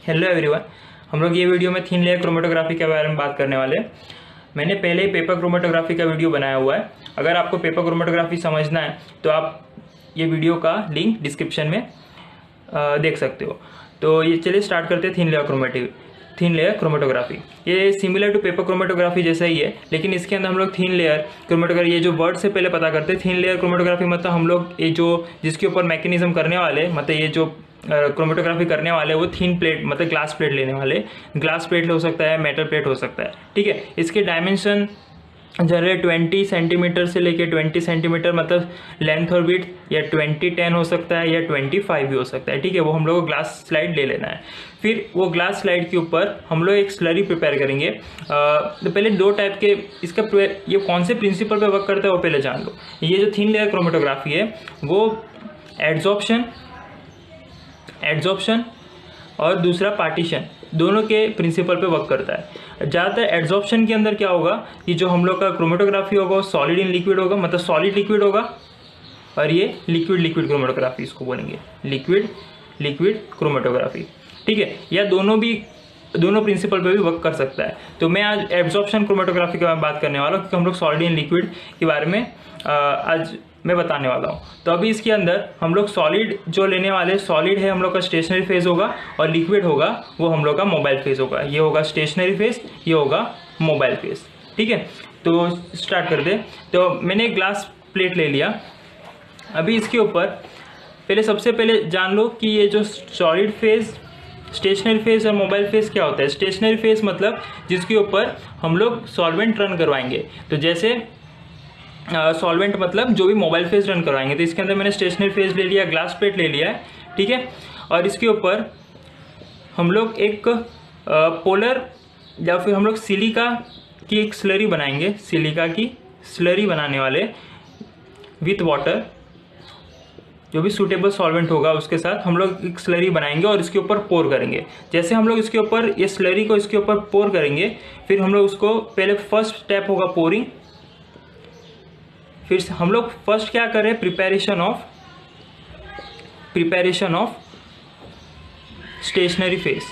Hello everyone, हम लोग ये वीडियो में थिन लेयर क्रोमेटोग्राफी के बारे में बात करने वाले हैं। मैंने पहले ही पेपर क्रोमेटोग्राफी का वीडियो बनाया हुआ है। अगर आपको पेपर क्रोमेटोग्राफी समझना है तो आप ये वीडियो का लिंक डिस्क्रिप्शन में देख सकते हो। तो ये चलिए स्टार्ट करते हैं थिन लेयर क्रोमेटोग्राफी। ये सिमिलर टू पेपर क्रोमेटोग्राफी जैसा ही है, लेकिन इसके अंदर हम लोग थिन लेयर क्रोमेटोग्राफी, ये जो वर्ड से पहले पता करते हैं। थिन लेयर क्रोमेटोग्राफी मतलब हम लोग ये जो जिसके ऊपर मैकेनिज्म करने वाले, मतलब ये जो क्रोमेटोग्राफी करने वाले वो थिन प्लेट मतलब ग्लास प्लेट लेने वाले। ग्लास प्लेट हो सकता है, मेटल प्लेट हो सकता है, ठीक है। इसके डायमेंशन जनरली 20 सेंटीमीटर से लेके 20 सेंटीमीटर मतलब लेंथ और विड्थ, या 20-10 हो सकता है, या 25 भी हो सकता है, ठीक है। वो हम लोग को ग्लास स्लाइड ले लेना है। फिर वो ग्लास स्लाइड के ऊपर हम लोग एक स्लरी प्रिपेयर करेंगे। तो पहले दो टाइप के इसका ये कौन से प्रिंसिपल पे वर्क करता है वो पहले जान लो। ये जो थिन लेयर क्रोमेटोग्राफी है वो एड्जॉर्प्शन और दूसरा पार्टीशन, दोनों के प्रिंसिपल पे वर्क करता है। ज़्यादातर एड्जॉर्प्शन के अंदर क्या होगा कि जो हम लोग का क्रोमेटोग्राफी होगा वो सॉलिड इन लिक्विड होगा, मतलब सॉलिड लिक्विड होगा, और ये लिक्विड क्रोमेटोग्राफी इसको बोलेंगे, लिक्विड क्रोमेटोग्राफी, ठीक है। या दोनों प्रिंसिपल पे भी वर्क कर सकता है। तो मैं आज एब्जॉर्प्शन क्रोमेटोग्राफी के बारे में बात करने वाला हूँ, क्योंकि हम लोग सॉलिड इन लिक्विड के बारे में आज मैं बताने वाला हूँ। तो अभी इसके अंदर हम लोग सॉलिड जो लेने वाले, सॉलिड है हम लोग का स्टेशनरी फेज होगा, और लिक्विड होगा वो हम लोग का मोबाइल फेज होगा। ये होगा स्टेशनरी फेज, ये होगा मोबाइल फेज, ठीक है। तो स्टार्ट कर दे। तो मैंने एक ग्लास प्लेट ले लिया। अभी इसके ऊपर सबसे पहले जान लो कि ये जो सॉलिड फेज, स्टेशनरी फेज और मोबाइल फेज क्या होता है। स्टेशनरी फेज मतलब जिसके ऊपर हम लोग सॉल्वेंट रन करवाएंगे। तो जैसे सॉल्वेंट मतलब जो भी मोबाइल फेज रन करवाएंगे। तो इसके अंदर मैंने स्टेशनरी फेज ले लिया, ग्लास प्लेट ले लिया है, ठीक है। और इसके ऊपर हम लोग एक पोलर या फिर हम लोग सिलिका की एक स्लरी बनाएंगे। सिलिका की स्लरी बनाने वाले विथ वाटर, जो भी सूटेबल सॉल्वेंट होगा उसके साथ हम लोग एक स्लरी बनाएंगे और इसके ऊपर पोर करेंगे। जैसे हम लोग इसके ऊपर ये स्लरी को इसके ऊपर पोर करेंगे, फिर हम लोग उसको पहले फर्स्ट स्टेप होगा पोरिंग। फिर हम लोग फर्स्ट क्या करें, प्रिपरेशन ऑफ स्टेशनरी फेस।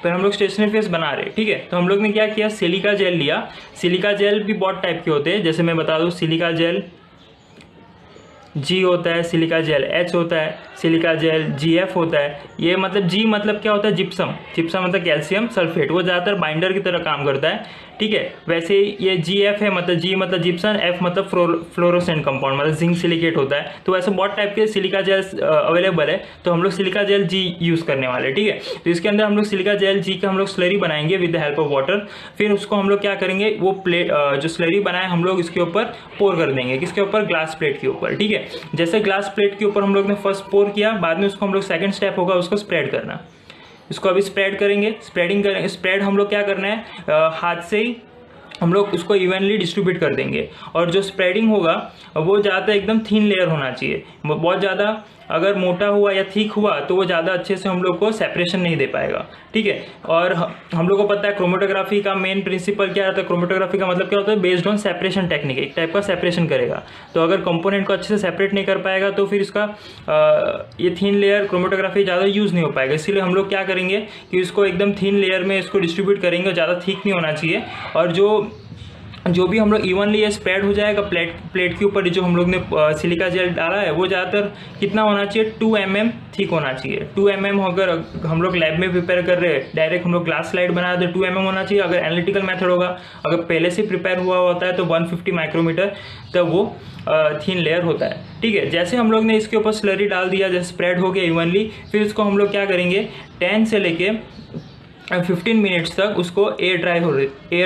फिर हम लोग स्टेशनरी फेस बना रहे, ठीक है। तो हम लोग ने क्या किया, सिलिका जेल लिया। सिलिका जेल भी बहुत टाइप के होते हैं, जैसे मैं बता दूं, सिलिका जेल G होता है, सिलिका जेल H होता है, सिलिका जेल GF होता है। ये मतलब G मतलब क्या होता है, जिप्सम मतलब कैल्शियम सल्फेट, वो ज़्यादातर बाइंडर की तरह काम करता है, ठीक है। वैसे ये GF है, मतलब G मतलब जिप्सम, F मतलब फ्लोरोसेंट कंपाउंड मतलब जिंक सिलिकेट होता है। तो वैसे बहुत टाइप के सिलिका जेल अवेलेबल है। तो हम लोग सिलिका जेल G यूज़ करने वाले, ठीक है। तो इसके अंदर हम लोग सिलिका जेल G का हम लोग स्लरी बनाएंगे with the help of water. फिर उसको हम लोग क्या करेंगे, वो प्लेट जो स्लरी बनाए हम लोग इसके ऊपर पोर कर देंगे। किसके ऊपर, ग्लास प्लेट के ऊपर, ठीक है। जैसे ग्लास प्लेट के ऊपर हम लोग ने फर्स्ट पोर किया, बाद में उसको हम लोग सेकंड स्टेप होगा उसको स्प्रेड करना। इसको अभी स्प्रेड करेंगे, स्प्रेड हम लोग क्या करना है, हाथ से ही हम लोग उसको इवनली डिस्ट्रीब्यूट कर देंगे। और जो स्प्रेडिंग होगा वो ज़्यादा एकदम थिन लेयर होना चाहिए। बहुत ज़्यादा अगर मोटा हुआ या थिक हुआ तो वो ज़्यादा अच्छे से हम लोग को सेपरेशन नहीं दे पाएगा, ठीक है। और हम लोग को पता है क्रोमेटोग्राफी का मेन प्रिंसिपल क्या रहता है। क्रोमेटोग्राफी का मतलब क्या होता है, बेस्ड ऑन सेपरेशन टेक्निक, एक टाइप का सेपरेशन करेगा। तो अगर कंपोनेंट को अच्छे से सेपरेट नहीं कर पाएगा तो फिर इसका ये थिन लेयर क्रोमेटोग्राफी ज़्यादा यूज़ नहीं हो पाएगा। इसीलिए हम लोग क्या करेंगे कि इसको एकदम थिन लेयर में इसको डिस्ट्रीब्यूट करेंगे, ज़्यादा थिक नहीं होना चाहिए। और जो भी हम लोग इवनली ये स्प्रेड हो जाएगा प्लेट के ऊपर, जो हम लोग ने सिलिका जेल डाला है वो ज़्यादातर कितना होना चाहिए, 2 mm थिक होना चाहिए। 2 mm अगर हम लोग लैब में प्रिपेयर कर रहे हैं, डायरेक्ट हम लोग ग्लास स्लाइड बना रहे तो 2 mm होना चाहिए। अगर एनालिटिकल मेथड होगा, अगर पहले से प्रिपेयर हुआ होता है तो 150 माइक्रोमीटर तब वो थिन लेयर होता है, ठीक है। जैसे हम लोग ने इसके ऊपर स्लरी डाल दिया, जैसे स्प्रेड हो गया इवनली, फिर इसको हम लोग क्या करेंगे, 10 से लेके 15 मिनट्स तक उसको एयर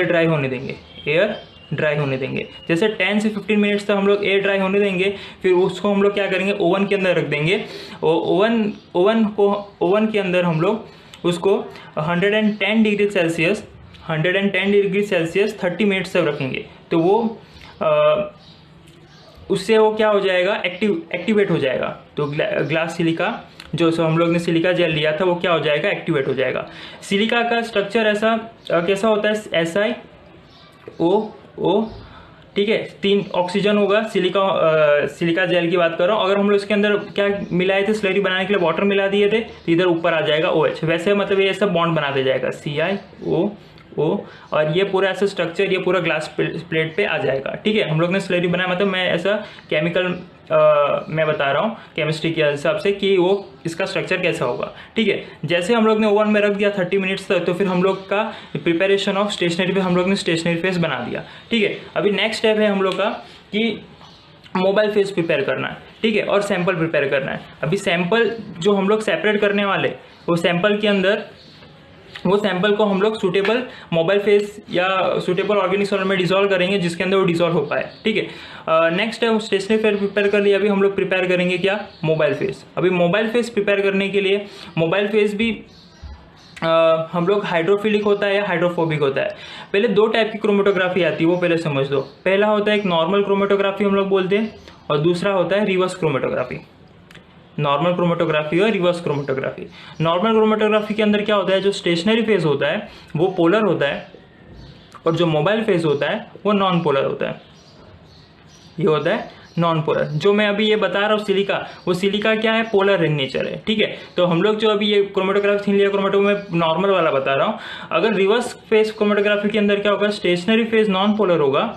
ड्राई होने देंगे। जैसे 10 से 15 मिनट्स तक हम लोग एयर ड्राई होने देंगे। फिर उसको हम लोग क्या करेंगे, ओवन के अंदर रख देंगे। ओवन के अंदर हम लोग उसको 110 डिग्री सेल्सियस 30 मिनट्स तक रखेंगे। तो वो उससे वो क्या हो जाएगा, एक्टिवेट हो जाएगा। तो ग्लास सिलिका जो हम लोग ने सिलिका जेल लिया था वो क्या हो जाएगा, एक्टिवेट हो जाएगा। सिलिका का स्ट्रक्चर ऐसा कैसा होता है, SiO ठीक है, 3 ऑक्सीजन होगा, सिलिका जेल की बात कर रहा हूँ। अगर हम लोग इसके अंदर क्या मिलाए थे स्लरी बनाने के लिए, वाटर मिला दिए थे, तो इधर ऊपर आ जाएगा OH। वैसे मतलब ये सब बॉन्ड बना दे जाएगा CiO, और ये पूरा ऐसा स्ट्रक्चर ये पूरा ग्लास प्लेट पे आ जाएगा। ठीक है, हम लोग ने स्लरी बनाया, मतलब मैं ऐसा केमिकल मैं बता रहा हूँ केमिस्ट्री के हिसाब से कि वो इसका स्ट्रक्चर कैसा होगा। ठीक है, जैसे हम लोग ने ओवन में रख दिया 30 मिनट्स तक, तो फिर हम लोग का प्रिपरेशन ऑफ स्टेशनरी पे हम लोग ने स्टेशनरी फेस बना दिया। ठीक है, अभी नेक्स्ट स्टेप है हम लोग का कि मोबाइल फेस प्रिपेयर करना है। ठीक है, और सैंपल प्रिपेयर करना है। अभी सैंपल जो हम लोग सेपरेट करने वाले, वो सैंपल के अंदर वो सैंपल को हम लोग सूटेबल मोबाइल फेस या सूटेबल ऑर्गेनिक सॉल्वेंट में डिसॉल्व करेंगे, जिसके अंदर वो डिसॉल्व हो पाए। ठीक है, नेक्स्ट है स्टेशनरी फेस प्रिपेयर कर लिया। अभी हम लोग प्रिपेयर करेंगे क्या, मोबाइल फेस। अभी मोबाइल फेस प्रिपेयर करने के लिए मोबाइल फेस भी हम लोग हाइड्रोफिलिक होता है या हाइड्रोफोबिक होता है। पहले 2 टाइप की क्रोमेटोग्राफी आती है, वो पहले समझ लो। पहला होता है एक नॉर्मल क्रोमेटोग्राफी हम लोग बोलते हैं, और दूसरा होता है रिवर्स क्रोमेटोग्राफी। नॉर्मल क्रोमेटोग्राफी और रिवर्स क्रोमेटोग्राफी। नॉर्मल क्रोमेटोग्राफी के अंदर क्या होता है, जो स्टेशनरी फेज होता है वो पोलर होता है, और जो मोबाइल फेज होता है वो नॉन पोलर होता है। ये होता है नॉन पोलर। जो मैं अभी ये बता रहा हूँ सिलिका, वो सिलिका क्या है, पोलर इन नेचर है। ठीक है, तो हम लोग जो अभी ये क्रोमेटोग्राफी थीन लिया क्रोमेटो में नॉर्मल वाला बता रहा हूँ। अगर रिवर्स फेज क्रोमेटोग्राफी के अंदर क्या होगा, स्टेशनरी फेज नॉन पोलर होगा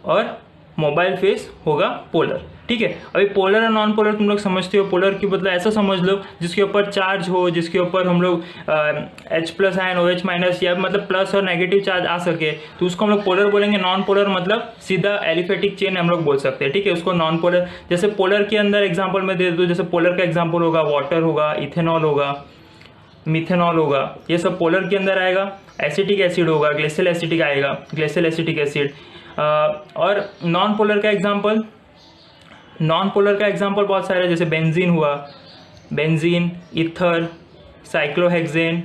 और मोबाइल फेस होगा पोलर। ठीक है, अभी पोलर और नॉन पोलर तुम लोग समझते हो। पोलर की मतलब ऐसा समझ लो जिसके ऊपर चार्ज हो, जिसके ऊपर हम लोग H+ आयन OH- या मतलब प्लस और नेगेटिव चार्ज आ सके, तो उसको हम लोग पोलर बोलेंगे। नॉन पोलर मतलब सीधा एलिफेटिक चेन हम लोग बोल सकते हैं। ठीक है, उसको नॉन पोलर। जैसे पोलर के अंदर एग्जाम्पल में दे दो, जैसे पोलर का एग्जाम्पल होगा वाटर होगा, इथेनॉल होगा, मिथेनॉल होगा, ये सब पोलर के अंदर आएगा। एसिटिक एसिड होगा, ग्लेशियल एसिटिक आएगा, ग्लेशियल एसिटिक एसिड। और नॉन पोलर का एग्जाम्पल बहुत सारे, जैसे बेंजीन हुआ, बेंजीन, ईथर, साइक्लोहेक्सेन,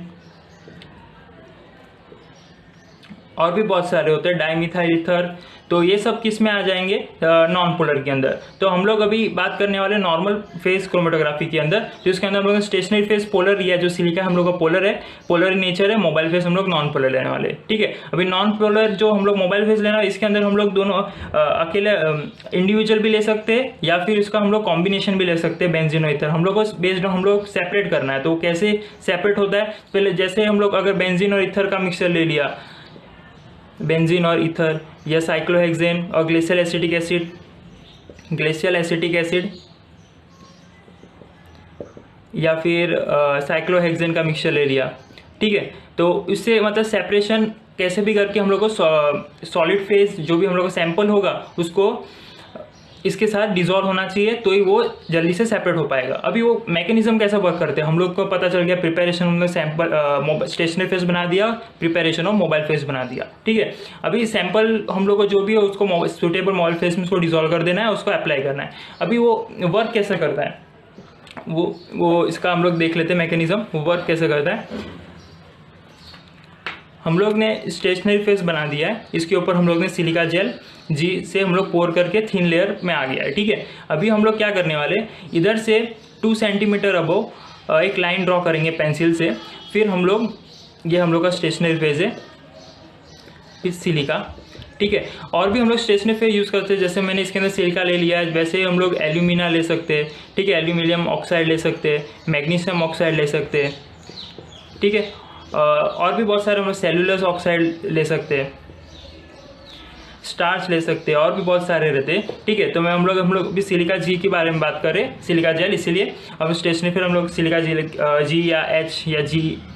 और भी बहुत सारे होते हैं, डाइमिथाइल ईथर। तो ये सब किस में आ जाएंगे, नॉन पोलर के अंदर। तो हम लोग अभी बात करने वाले नॉर्मल फेस क्रोमेटोग्राफी के अंदर, तो इसके अंदर हम लोग स्टेशनरी फेस पोलर, या जो सिलिका हम लोग का पोलर है, पोलर इन नेचर है। मोबाइल फेस हम लोग नॉन पोलर लेने वाले। ठीक है, अभी नॉन पोलर जो हम लोग मोबाइल फेस लेना है, इसके अंदर हम लोग दोनों अकेले इंडिविजुअल भी ले सकते हैं, या फिर इसका हम लोग कॉम्बिनेशन भी ले सकते हैं, बेंजीन और ईथर। हम लोग को बेस्ड हम लोग सेपरेट करना है, तो कैसे सेपरेट होता है, पहले जैसे हम लोग अगर बेंजीन और ईथर का मिक्सचर ले लिया, बेंजीन और ईथर, या साइक्लोहेक्सेन और ग्लेशियल एसिटिक एसिड, या फिर साइक्लोहेक्सेन का मिक्सचर ले लिया। ठीक है, तो इससे मतलब सेपरेशन कैसे भी करके हम लोग को सॉलिड फेज जो भी हम लोग का सैंपल होगा उसको इसके साथ डिसॉल्व होना चाहिए, तो ही वो जल्दी से सेपरेट हो पाएगा। अभी वो मैकेनिज्म कैसा वर्क करते हैं हम लोग को पता चल गया। प्रिपरेशन हमने सैंपल स्टेशनरी फेस बना दिया, प्रिपरेशन ऑफ मोबाइल फेस बना दिया। ठीक है, अभी सैंपल हम लोग को जो भी है उसको सूटेबल मोबाइल फेस में उसको डिसॉल्व कर देना है, उसको अप्लाई करना है। अभी वो वर्क कैसे करता है, वो इसका हम लोग देख लेते हैं मैकेनिज्म, वो वर्क कैसे करता है। हम लोग ने स्टेशनरी फेस बना दिया है, इसके ऊपर हम लोग ने सिलिका जेल जी से हम लोग पोर करके थिन लेयर में आ गया है। ठीक है, अभी हम लोग क्या करने वाले, इधर से 2 सेंटीमीटर अबव एक लाइन ड्रॉ करेंगे पेंसिल से। फिर हम लोग ये हम लोग का स्टेशनरी फेस है, फिर सिलिका। ठीक है, और भी हम लोग स्टेशनरी फेस यूज़ करते हैं, जैसे मैंने इसके अंदर सिलिका ले लिया है, वैसे ही हम लोग एल्यूमिना ले सकते हैं। ठीक है, एल्यूमिनियम ऑक्साइड ले सकते हैं, मैग्नीशियम ऑक्साइड ले सकते हैं। ठीक है, और भी बहुत सारे हम लोग सेलुलोज ऑक्साइड ले सकते हैं, स्टार्च ले सकते हैं, और भी बहुत सारे रहते हैं। ठीक है, तो हम लोग भी सिलिका जी के बारे में बात करें, सिलिका जेल, इसीलिए अब स्टेशनरी फिर हम लोग सिलिका जी या H या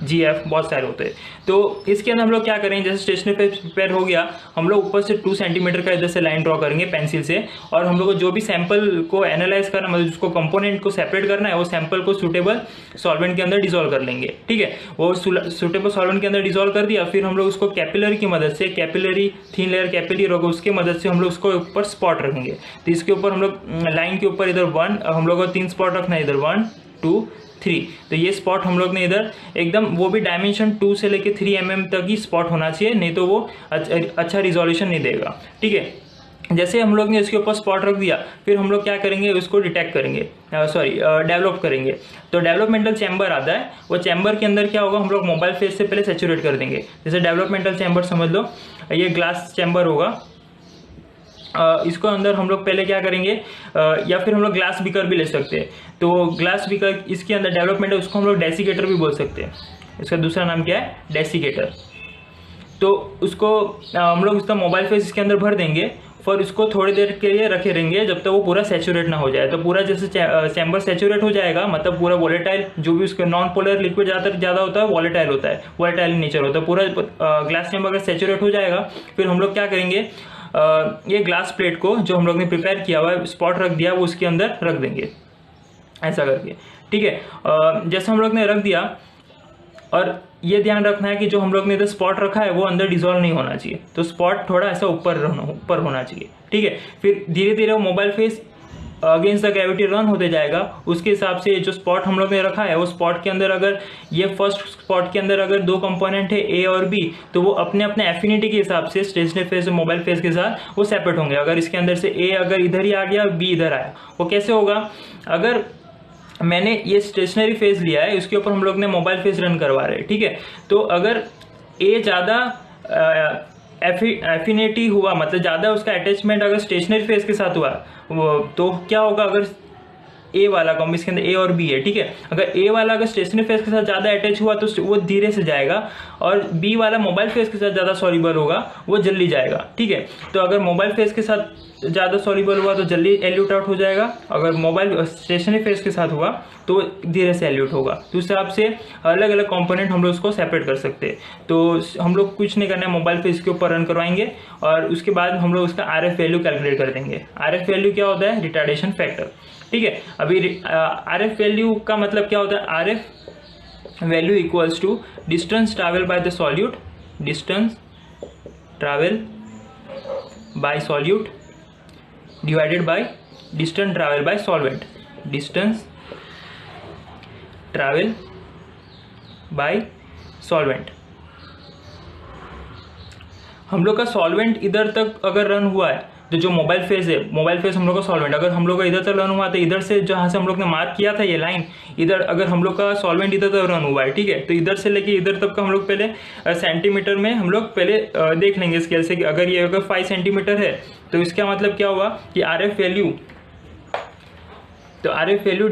GF बहुत सारे होते हैं। तो इसके अंदर हम लोग क्या करेंगे, जैसे स्टेशनरी पे प्रिपेयर हो गया, हम लोग ऊपर से 2 सेंटीमीटर का इधर से लाइन ड्रॉ करेंगे पेंसिल से, और हम लोग को जो भी सैंपल को एनालाइज करना, मतलब उसको कंपोनेंट को सेपरेट करना है, वो सैंपल को सूटेबल सॉल्वेंट के अंदर डिसॉल्व कर लेंगे। ठीक है, वो सूटेबल सॉल्वेंट के अंदर डिसॉल्व कर दिया, फिर हम लोग उसको कैपिलरी की मदद से, कैपिलरी थिन लेयर कैपिलरी होगा, उसकी मदद से हम लोग उसको ऊपर स्पॉट रखेंगे। तो इसके ऊपर हम लोग लाइन के ऊपर इधर 1, हम लोग को 3 स्पॉट रखना है, इधर 1 2 3। तो ये स्पॉट हम लोग ने इधर एकदम, वो भी डायमेंशन 2 से लेके 3 mm तक ही स्पॉट होना चाहिए, नहीं तो वो अच्छा रिजोल्यूशन नहीं देगा। ठीक है, जैसे हम लोग ने इसके ऊपर स्पॉट रख दिया, फिर हम लोग क्या करेंगे, उसको डिटेक्ट करेंगे, डेवलप करेंगे। तो डेवलपमेंटल चैम्बर आता है, वो चैम्बर के अंदर क्या होगा, हम लोग मोबाइल फेस से पहले सैचुरेट कर देंगे। जैसे डेवलपमेंटल चैम्बर समझ लो, ये ग्लास चैम्बर होगा, इसको अंदर हम लोग पहले क्या करेंगे, या फिर हम लोग ग्लास बीकर भी ले सकते हैं। तो ग्लास बीकर इसके अंदर डेवलपमेंट है, उसको हम लोग डेसिकेटर भी बोल सकते हैं। इसका दूसरा नाम क्या है, डेसिकेटर। तो उसको हम लोग इसका मोबाइल फेस इसके अंदर भर देंगे, फिर इसको थोड़ी देर के लिए रखे रहेंगे जब तक वो पूरा सैचुरेट ना हो जाए। तो पूरा जैसे चैम्बर सैचुरेट हो जाएगा, मतलब पूरा वॉलेटाइल, जो भी उसका नॉन पोलर लिक्विड ज़्यादा होता है वॉलेटाइल होता है, वॉलेटाइल नेचर होता है, पूरा ग्लास चैम्बर अगर सैचुरेट हो जाएगा, फिर हम लोग क्या करेंगे, ये ग्लास प्लेट को जो हम लोग ने प्रिपेयर किया हुआ है, स्पॉट रख दिया, वो उसके अंदर रख देंगे ऐसा करके। ठीक है, जैसे हम लोग ने रख दिया, और ये ध्यान रखना है कि जो हम लोग ने इधर स्पॉट रखा है वो अंदर डिजोल्व नहीं होना चाहिए, तो स्पॉट थोड़ा ऐसा ऊपर होना चाहिए। ठीक है, फिर धीरे धीरे वो mobile face against the gravity run होते जाएगा। उसके हिसाब से जो स्पॉट हम लोग ने रखा है, वो स्पॉट के अंदर अगर ये फर्स्ट स्पॉट के अंदर अगर दो कंपोनेंट है ए और बी, तो वो अपने अपने एफिनिटी के हिसाब से स्टेशनरी फेस और मोबाइल फेस के साथ वो सेपरेट होंगे। अगर इसके अंदर से ए अगर इधर ही आ गया, बी इधर आया, वो कैसे होगा, अगर मैंने ये स्टेशनरी फेज लिया है, उसके ऊपर हम लोग ने मोबाइल फेज रन करवा रहे हैं। ठीक है, तो अगर ए ज़्यादा एफिनिटी हुआ, मतलब ज़्यादा उसका अटैचमेंट अगर स्टेशनरी फेज के साथ हुआ, तो क्या होगा, अगर ए वाला कॉम्ब इसके अंदर ए और बी है, ठीक है, अगर ए वाला अगर स्टेशनरी फेज के साथ ज़्यादा अटैच हुआ तो वो धीरे से जाएगा, और बी वाला मोबाइल फेज के साथ ज़्यादा सॉल्युबल होगा, वो जल्दी जाएगा। ठीक है, तो अगर मोबाइल फेज के साथ ज़्यादा सॉल्युबल हुआ तो जल्दी एल्यूट आउट हो जाएगा, अगर मोबाइल स्टेशनरी फेज के साथ हुआ तो धीरे से एल्यूट होगा। तो उस हिसाब से अलग अलग कंपोनेंट हम लोग उसको सेपरेट कर सकते हैं। तो हम लोग कुछ नहीं करना है, मोबाइल फेज के ऊपर रन करवाएंगे, और उसके बाद हम लोग उसका RF वैल्यू कैलकुलेट कर देंगे। RF वैल्यू क्या होता है, रिटार्डेशन फैक्टर। ठीक है, अभी RF वैल्यू का मतलब क्या होता है, RF value equals to distance travel by the solute, distance travel by solute divided by distance travel by solvent, distance travel by solvent. हम लोग का सॉल्वेंट इधर तक अगर रन हुआ है, तो जो मोबाइल फेज है, मोबाइल फेज हम लोग का सॉल्वेंट अगर हम लोग का इधर तक रन हुआ, तो इधर से जहाँ से हम लोग ने मार्क किया था ये लाइन, इधर अगर हम लोग का सॉल्वेंट इधर तक रन हुआ है, ठीक है, तो इधर से लेके इधर तक का हम लोग पहले सेंटीमीटर में हम लोग पहले देख लेंगे स्केल से कि अगर ये अगर 5 सेंटीमीटर है, तो इसका मतलब क्या हुआ कि RF वैल्यू, तो RF वैल्यू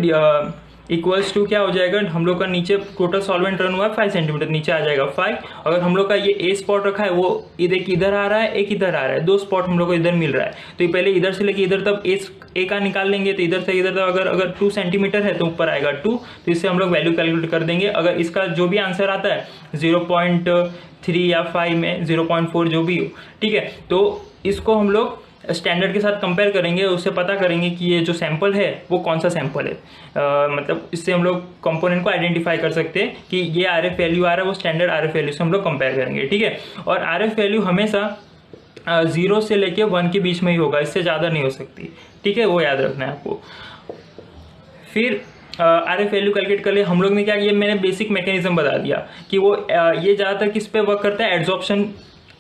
इक्वल्स टू क्या हो जाएगा, हम लोग का नीचे टोटल सॉल्वेंट रन हुआ है 5 सेंटीमीटर, नीचे आ जाएगा 5। अगर हम लोग का ये ए स्पॉट रखा है, वो एक इधर आ रहा है, एक इधर आ रहा है, दो स्पॉट हम लोग को इधर मिल रहा है, तो ये पहले इधर से लेके इधर तक ए का निकाल लेंगे, तो इधर से इधर तक अगर 2 सेंटीमीटर है तो ऊपर आएगा 2, तो इससे हम लोग वैल्यू कैलकुलेट कर देंगे। अगर इसका जो भी आंसर आता है 0.3 या 5 में 0.4 जो भी हो, ठीक है, तो इसको हम लोग स्टैंडर्ड के साथ कंपेयर करेंगे, उससे पता करेंगे कि ये जो सैंपल है वो कौन सा सैंपल है। मतलब इससे हम लोग कंपोनेंट को आइडेंटिफाई कर सकते हैं कि ये RF वैल्यू आ रहा है, वो स्टैंडर्ड RF वैल्यू से हम लोग कंपेयर करेंगे। ठीक है, और RF वैल्यू हमेशा 0 से लेके 1 के बीच में ही होगा, इससे ज़्यादा नहीं हो सकती। ठीक है, वो याद रखना है आपको। फिर RF वैल्यू कैलकुलेट कर लिया हम लोग ने, क्या किया, मैंने बेसिक मैकेनिज्म बता दिया कि वो ये ज़्यादातर किस पे वर्क करता है, एड्जॉर्प्शन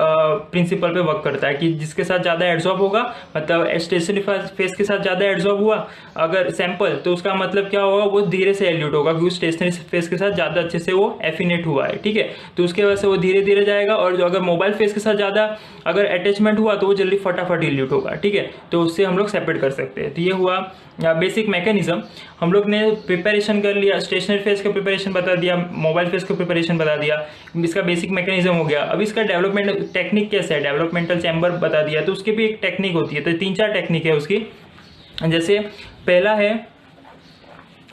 प्रिंसिपल पे वर्क करता है, कि जिसके साथ ज़्यादा एड्जॉर्ब होगा, मतलब स्टेशनरी फेस के साथ ज़्यादा एड्जॉर्ब हुआ अगर सैंपल, तो उसका मतलब क्या होगा, वो धीरे से एल्यूट होगा, क्योंकि स्टेशनरी फेस के साथ ज़्यादा अच्छे से वो एफिनेट हुआ है। ठीक है, तो उसके वजह से वो धीरे धीरे जाएगा, और जो अगर मोबाइल फेस के साथ ज़्यादा अगर अटैचमेंट हुआ तो वो जल्दी फटाफट एल्यूट होगा। ठीक है, तो उससे हम लोग सेपरेट कर सकते हैं। तो ये हुआ बेसिक मैकेनिज्म। हम लोग ने प्रिपरेशन कर लिया, स्टेशनरी फेस का प्रिपरेशन बता दिया, मोबाइल फेस का प्रिपरेशन बता दिया, इसका बेसिक मैकेनिज्म हो गया। अब इसका डेवलपमेंट टेक्निक कैसे है, डेवलपमेंटल चैम्बर बता दिया, तो उसकी भी एक टेक्निक होती है। तो 3-4 टेक्निक है उसकी। जैसे पहला है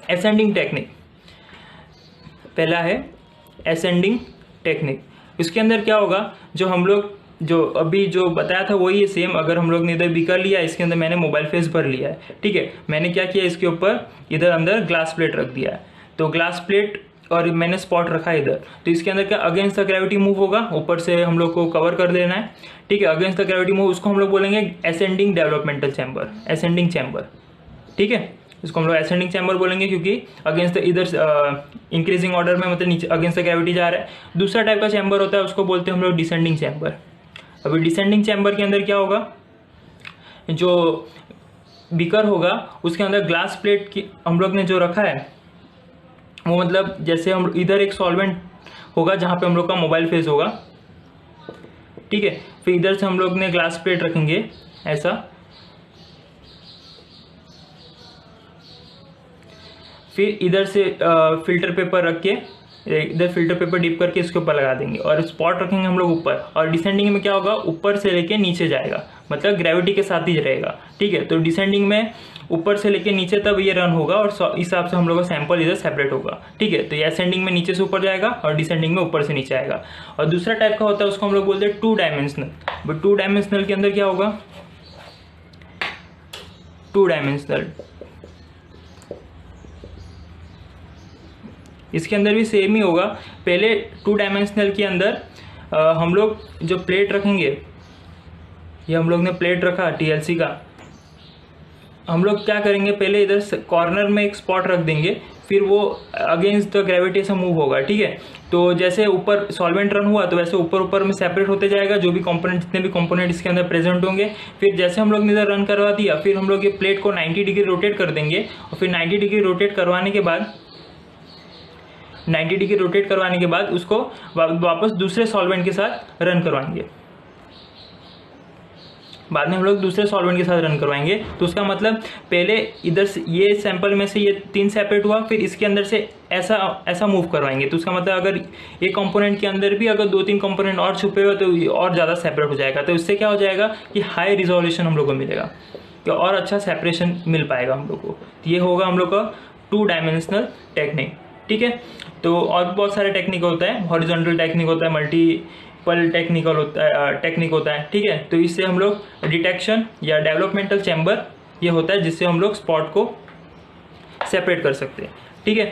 असेंडिंग टेक्निक, पहला है असेंडिंग टेक्निक। इसके अंदर क्या होगा, जो हम लोग जो अभी जो बताया था वही है सेम। अगर हम लोग ने इधर बीकर लिया, इसके अंदर मैंने मोबाइल फेस भर लिया है, ठीक है, मैंने क्या किया, इसके ऊपर इधर अंदर ग्लास प्लेट रख दिया है, तो ग्लास प्लेट और मैंने स्पॉट रखा है इधर, तो इसके अंदर क्या अगेंस्ट द ग्रेविटी मूव होगा, ऊपर से हम लोग को कवर कर देना है। ठीक है, अगेंस्ट द ग्रेविटी मूव, उसको हम लोग बोलेंगे ascending developmental chamber, ascending chamber. ठीक है, इसको हम लोग असेंडिंग चैम्बर बोलेंगे, क्योंकि अगेंस्ट इधर इंक्रीजिंग ऑर्डर में, मतलब नीचे अगेंस्ट द ग्रेविटी जा रहा है। दूसरा टाइप का चैम्बर होता है, उसको बोलते हैं हम लोग डिसेंडिंग चैम्बर। अभी डिसेंडिंग चैम्बर के अंदर क्या होगा, जो बीकर होगा उसके अंदर ग्लास प्लेट की हम लोग ने जो रखा है, वो मतलब जैसे हम इधर एक सॉल्वेंट होगा जहाँ पे हम लोग का मोबाइल फेस होगा, ठीक है, फिर इधर से हम लोग ने ग्लास प्लेट रखेंगे ऐसा, फिर इधर से फिल्टर पेपर रख के इधर फिल्टर पेपर डिप करके इसके ऊपर लगा देंगे और स्पॉट रखेंगे हम लोग ऊपर। और डिसेंडिंग में क्या होगा, ऊपर से लेके नीचे जाएगा, मतलब ग्रेविटी के साथ ही रहेगा, ठीक है। तो डिसेंडिंग में ऊपर से लेके नीचे तब ये रन होगा और इस हिसाब से हम लोग का सैंपल इधर सेपरेट होगा, ठीक है। तो ये असेंडिंग में नीचे से ऊपर जाएगा और डिसेंडिंग में ऊपर से नीचे आएगा। और दूसरा टाइप का होता है उसको हम लोग बोलते हैं 2 डायमेंशनल। बट 2 डायमेंशनल के अंदर क्या होगा, 2 डायमेंशनल इसके अंदर भी सेम ही होगा। पहले 2 डायमेंशनल के अंदर हम लोग जो प्लेट रखेंगे, ये हम लोग ने प्लेट रखा टीएलसी का, हम लोग क्या करेंगे, पहले इधर कॉर्नर में एक स्पॉट रख देंगे, फिर वो अगेंस्ट द ग्रेविटी से मूव होगा, ठीक है। तो जैसे ऊपर सॉल्वेंट रन हुआ तो वैसे ऊपर ऊपर में सेपरेट होते जाएगा जो भी कंपोनेंट, जितने भी कंपोनेंट इसके अंदर प्रेजेंट होंगे। फिर जैसे हम लोग ने इधर रन करवा दिया, फिर हम लोग ये प्लेट को 90 डिग्री रोटेट कर देंगे और फिर 90 डिग्री रोटेट करवाने के बाद 90 डिग्री रोटेट करवाने के बाद उसको वापस दूसरे सॉल्वेंट के साथ रन करवाएंगे। बाद में हम लोग दूसरे सॉल्वेंट के साथ रन करवाएंगे। तो उसका मतलब पहले इधर से ये सैंपल में से ये 3 सेपरेट हुआ, फिर इसके अंदर से ऐसा मूव करवाएंगे। तो उसका मतलब अगर एक कंपोनेंट के अंदर भी अगर 2-3 कंपोनेंट और छुपे हुए तो ये और ज़्यादा सेपरेट हो जाएगा। तो इससे क्या हो जाएगा कि हाई रिजोल्यूशन हम लोग को मिलेगा, कि और अच्छा सेपरेशन मिल पाएगा हम लोग को। तो ये होगा हम लोग का 2 डायमेंशनल टेक्निक, ठीक है। तो और भी बहुत सारे टेक्निक होता है, हॉरिजॉन्टल टेक्निक होता है, मल्टीपल टेक्निक होता है, ठीक है। तो इससे हम लोग डिटेक्शन या डेवलपमेंटल चैम्बर ये होता है जिससे हम लोग स्पॉट को सेपरेट कर सकते हैं, ठीक है,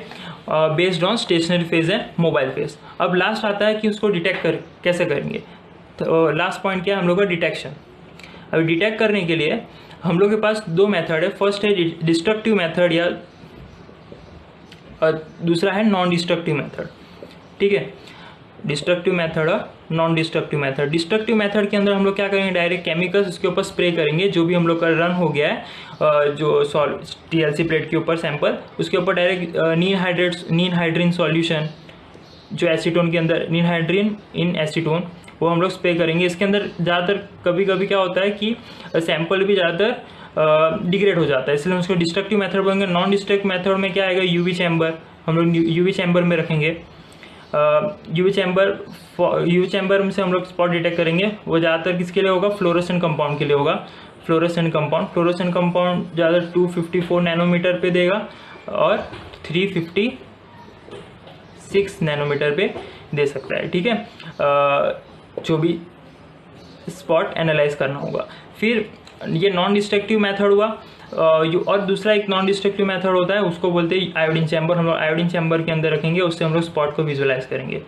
based on stationary phase and mobile phase. अब लास्ट आता है कि उसको डिटेक्ट कैसे करेंगे। तो लास्ट पॉइंट क्या है हम लोग का, डिटेक्शन। अब डिटेक्ट करने के लिए हम लोग के पास 2 मेथड है। फर्स्ट है डिस्ट्रक्टिव मेथड या और दूसरा है नॉन डिस्ट्रक्टिव मेथड, ठीक है। डिस्ट्रक्टिव मेथड और non destructive method. Destructive method के अंदर हम लोग क्या करेंगे, डायरेक्ट केमिकल्स उसके ऊपर स्प्रे करेंगे। जो भी हम लोग का रन हो गया है जो टीएलसी प्लेट के ऊपर सैंपल, उसके ऊपर डायरेक्ट नीन हाइड्रीन सॉल्यूशन, जो एसीटोन के अंदर नीन हाइड्रीन इन एसीटोन, वो हम लोग स्प्रे करेंगे। इसके अंदर ज़्यादातर कभी कभी क्या होता है कि सैंपल भी ज़्यादातर डिग्रेड हो जाता है, इसलिए हम उसको डिस्ट्रक्टिव मेथड बोलेंगे। नॉन डिस्ट्रक्टिव मेथड में क्या आएगा, यूवी चैम्बर, हम लोग यूवी चैम्बर में रखेंगे। यूवी चैम्बर में से हम लोग स्पॉट डिटेक्ट करेंगे। वो ज़्यादातर किसके लिए होगा, फ्लोरोसेंट कंपाउंड के लिए होगा। फ्लोरोसेंट कंपाउंड ज़्यादा 254 नैनोमीटर पे देगा और 356 नैनोमीटर पे दे सकता है, ठीक है। जो भी स्पॉट एनालाइज करना होगा। फिर ये नॉन डिस्ट्रक्टिव मेथड हुआ। और दूसरा एक नॉन डिस्ट्रक्टिव मेथड होता है, उसको बोलते हैं आयोडीन चैम्बर। हम लोग आयोडीन चैम्बर के अंदर रखेंगे, उससे हम लोग स्पॉट को विजुअलाइज करेंगे।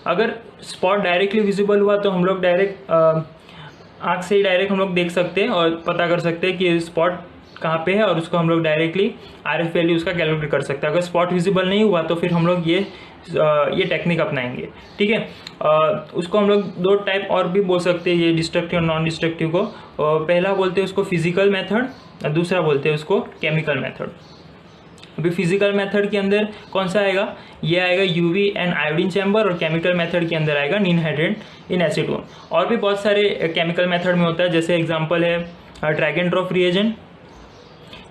अगर स्पॉट डायरेक्टली विजिबल हुआ तो हम लोग डायरेक्ट आँख से ही डायरेक्ट हम लोग देख सकते हैं और पता कर सकते हैं कि स्पॉट कहाँ पे है, और उसको हम लोग डायरेक्टली RF वैल्यू उसका कैलकुलेट कर सकते हैं। अगर स्पॉट विजिबल नहीं हुआ तो फिर हम लोग ये टेक्निक अपनाएंगे, ठीक है। उसको हम लोग 2 टाइप और भी बोल सकते हैं, ये डिस्ट्रक्टिव और नॉन डिस्ट्रक्टिव को। पहला बोलते हैं उसको फिजिकल मेथड और दूसरा बोलते हैं उसको केमिकल मेथड। अभी फिजिकल मेथड के अंदर कौन सा आएगा, ये आएगा यूवी एंड आयोडीन चैम्बर, और केमिकल मेथड के अंदर आएगा नीन हाइड्रेट इन एसीटोन। और भी बहुत सारे केमिकल मेथड में होता है, जैसे एग्जांपल है ड्रैग एंड ड्रॉप रिएजेंट।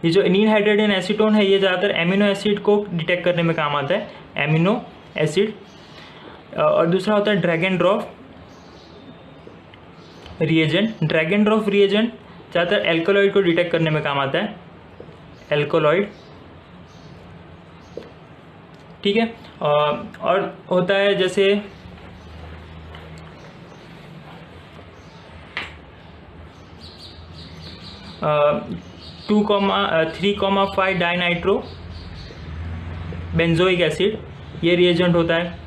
ये जो नीन हाइड्रेट इन एसीटोन है, ये ज़्यादातर एमिनो एसिड को डिटेक्ट करने में काम आता है, एमिनो एसिड। और दूसरा होता है drag and drop reagent. Drag and drop reagent ज़्यादातर एल्कोलॉइड को डिटेक्ट करने में काम आता है, एल्कोलॉइड, ठीक है। और होता है जैसे 3,5 डाइनाइट्रो बेंजोइक एसिड, ये रिएजेंट होता है।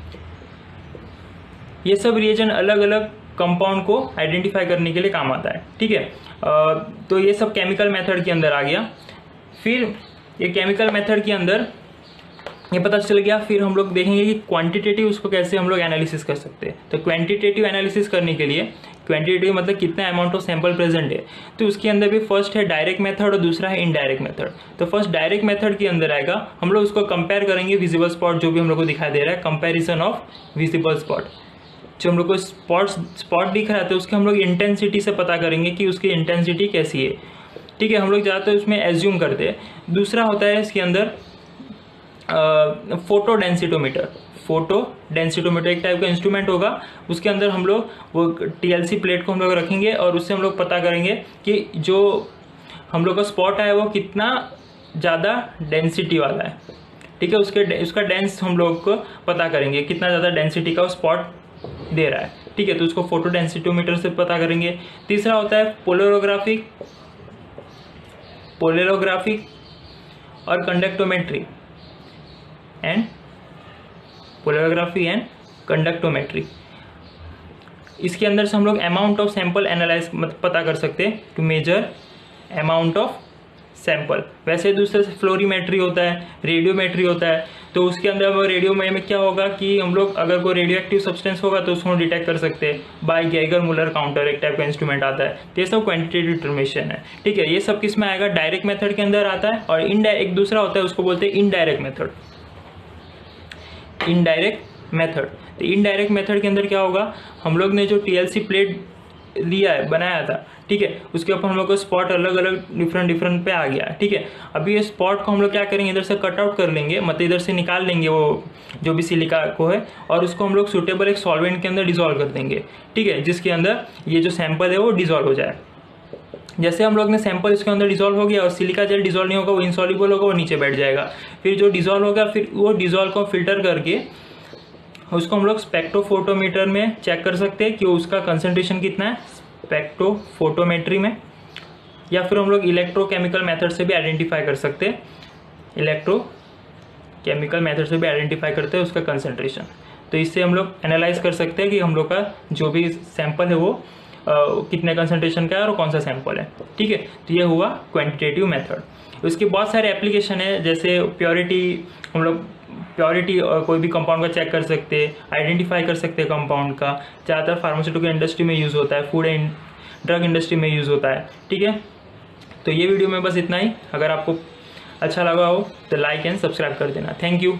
ये सब रिएजेंट अलग अलग कंपाउंड को आइडेंटिफाई करने के लिए काम आता है, ठीक है। तो ये सब केमिकल मेथड के अंदर आ गया। फिर ये केमिकल मेथड के अंदर ये पता चल गया, फिर हम लोग देखेंगे कि क्वांटिटेटिव उसको कैसे हम लोग एनालिसिस कर सकते हैं। तो क्वांटिटेटिव एनालिसिस करने के लिए, क्वांटिटेटिव मतलब कितना अमाउंट ऑफ सैंपल प्रेजेंट है, तो उसके अंदर भी फर्स्ट है डायरेक्ट मेथड और दूसरा है इनडायरेक्ट मेथड। तो फर्स्ट डायरेक्ट मेथड के अंदर आएगा, हम लोग उसको कंपेयर करेंगे विजिबल स्पॉट, जो भी हम लोग को दिखाई दे रहा है, कंपेरिजन ऑफ विजिबल स्पॉट। जो हम लोग को स्पॉट दिख रहा है तो उसके हम लोग इंटेंसिटी से पता करेंगे कि उसकी इंटेंसिटी कैसी है, ठीक है। हम लोग ज़्यादातर उसमें एज्यूम करते हैं। दूसरा होता है इसके अंदर फोटो डेंसिटोमीटर एक टाइप का इंस्ट्रूमेंट होगा। उसके अंदर हम लोग वो टीएलसी प्लेट को हम लोग रखेंगे और उससे हम लोग पता करेंगे कि जो हम लोग का स्पॉट है वो कितना ज़्यादा डेंसिटी वाला है, ठीक है। उसका डेंस हम लोग को पता करेंगे कि कितना ज़्यादा डेंसिटी का स्पॉट दे रहा है, ठीक है। तो उसको फोटो डेंसिटोमीटर से पता करेंगे। तीसरा होता है पोलरोग्राफिक और कंडक्टोमेट्री एंड इसके अंदर से हम लोग अमाउंट ऑफ सैंपल एनालाइज पता कर सकते हैं, to measure amount of sample. वैसे दूसरे से फ्लोरीमेट्री होता है, रेडियोमेट्री होता है। तो उसके अंदर रेडियो में क्या होगा कि हम लोग अगर कोई रेडियो एक्टिव सब्सटेंस होगा तो उसको डिटेक्ट कर सकते हैं बाय गैगर मुलर काउंटर, एक टाइप का इंस्ट्रूमेंट आता है। तो ये सब क्वांटिटेटिव डिटरमिनेशन है, ठीक है। ये सब किस में आएगा, डायरेक्ट मेथड के अंदर आता है। और एक दूसरा होता है, उसको बोलते हैं इनडायरेक्ट मेथड। तो इनडायरेक्ट मेथड के अंदर क्या होगा, हम लोग ने जो टीएलसी प्लेट लिया है, बनाया था, ठीक है, उसके ऊपर हम लोग को स्पॉट अलग अलग डिफरेंट पे आ गया है, ठीक है। अभी ये स्पॉट को हम लोग क्या करेंगे, इधर से कट आउट कर लेंगे, मतलब इधर से निकाल लेंगे वो जो भी सिलिका को है, और उसको हम लोग सूटेबल एक सॉल्वेंट के अंदर डिजोल्व कर देंगे, ठीक है, जिसके अंदर ये जो सैंपल है वो डिजोल्व हो जाए। जैसे हम लोग ने सैंपल इसके अंदर डिजोल्व हो गया और सिलिका जेल डिजोल्व नहीं होगा, वो इनसॉल्युबल होगा, वो नीचे बैठ जाएगा। फिर जो डिजोल्व होगा, फिर वो डिजोल्व को फिल्टर करके उसको हम लोग स्पेक्ट्रोफोटोमीटर में चेक कर सकते हैं कि उसका कंसंट्रेशन कितना है, स्पेक्ट्रोफोटोमेट्री में। या फिर हम लोग इलेक्ट्रोकेमिकल मेथड से भी आइडेंटिफाई कर सकते हैं, इलेक्ट्रोकेमिकल मेथड से भी आइडेंटिफाई करते हैं उसका कंसंट्रेशन। तो इससे हम लोग एनालाइज कर सकते हैं कि हम लोग का जो भी सैंपल है वो कितने कंसंट्रेशन का है और कौन सा सैंपल है, ठीक है। तो ये हुआ क्वांटिटेटिव मेथड। उसके बहुत सारे एप्लीकेशन है, जैसे प्योरिटी, हम लोग प्योरिटी कोई भी कंपाउंड का चेक कर सकते हैं, आइडेंटिफाई कर सकते हैं कंपाउंड का। ज़्यादातर फार्मास्यूटिकल इंडस्ट्री में यूज़ होता है, फूड एंड ड्रग इंडस्ट्री में यूज़ होता है, ठीक है। तो ये वीडियो में बस इतना ही। अगर आपको अच्छा लगा हो तो लाइक एंड सब्सक्राइब कर देना। Thank you.